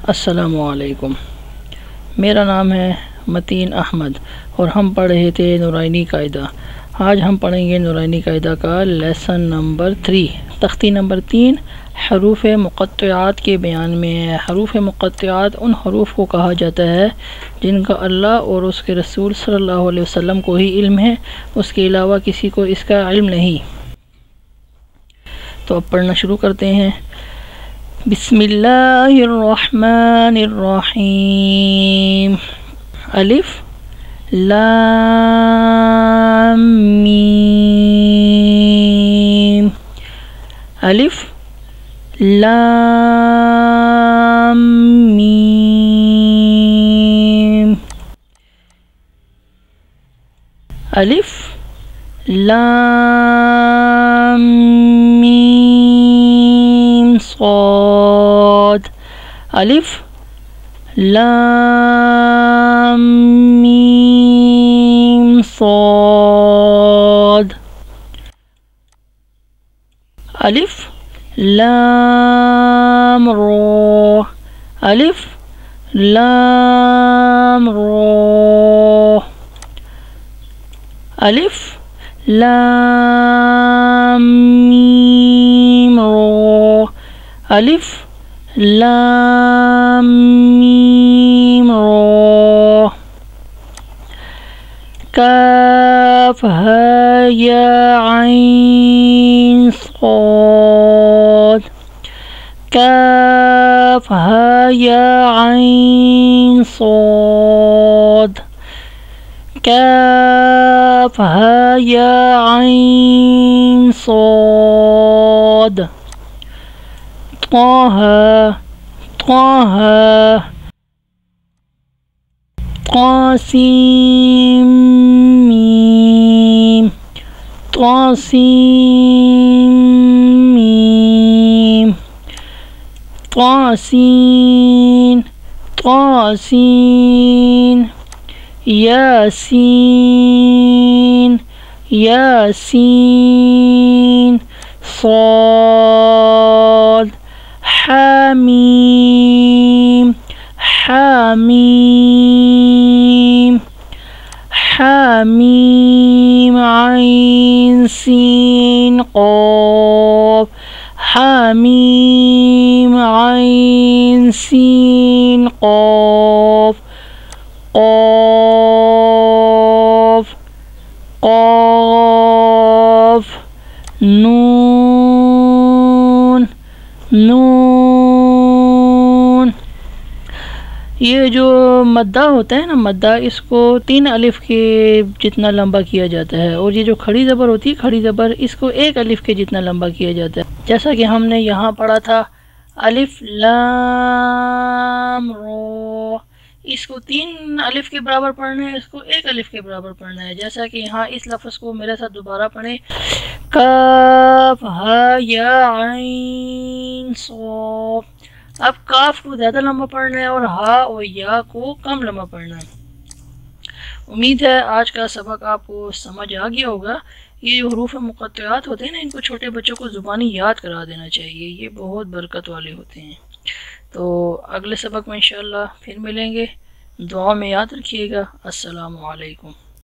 अस्सलामुअलैकुम। मेरा नाम है मतीन अहमद और हम पढ़ रहे थे नूरानी कायदा। आज हम पढ़ेंगे नूरानी कायदा का लेसन नंबर 3, तख्ती नंबर 3, हरूफ मुक़त्तआत के बयान में है। हरूफ मुक़त्तआत उन हरूफ को कहा जाता है जिनका अल्लाह और उसके रसूल सल्लल्लाहु अलैहि वसल्लम को ही इल्म है, उसके अलावा किसी को इसका इल्म नहीं। तो अब पढ़ना शुरू करते हैं। बिस्मिल्लाहिर्रहमानिर्रहीम। अलिफ लाम मीम। अलिफ लाम मीम। अलिफ लाम मीम साद। अलिफ लाम मीम साद। अलिफ लाम रा। अलिफ लाम रा। अलिफ लाम मीम रा। अलिफ लाम मीम रा। काफ हा या ऐन साद। काफ हा या ऐन साद। काफ हा या ऐन साद। ताहा ताहा तासीम मीम। तासीम मीम। तासीन तासीन। यासीन यासीन। साद हामीम हामीम। हामीम ऐन सीन क़ाफ। हामीम ऐन सीन क़ाफ। क़ाफ क़ाफ। नून नून। ये जो मद्दा होता है ना, मद्दा, इसको 3 अलिफ के जितना लंबा किया जाता है, और ये जो खड़ी ज़बर होती है, खड़ी ज़बर, इसको 1 अलिफ के जितना लंबा किया जाता है। जैसा कि हमने यहाँ पढ़ा था अलिफ लाम रा, इसको 3 अलिफ के बराबर पढ़ना है, इसको 1 अलिफ के बराबर पढ़ना है। जैसा कि यहाँ इस लफ्ज़ को मेरे साथ दोबारा पढ़ें। काफ हा या ऐन साद। अब काफ को ज़्यादा लंबा पढ़ना है और हा और या को कम लंबा पढ़ना है। उम्मीद है आज का सबक आपको समझ आ गया होगा। ये जो हरूफ मुक़त्तआत होते हैं ना, इनको छोटे बच्चों को ज़ुबानी याद करा देना चाहिए, ये बहुत बरकत वाले होते हैं। तो अगले सबक में इंशाअल्लाह फिर मिलेंगे। दुआ में याद रखिएगा। अस्सलामु अलैकुम।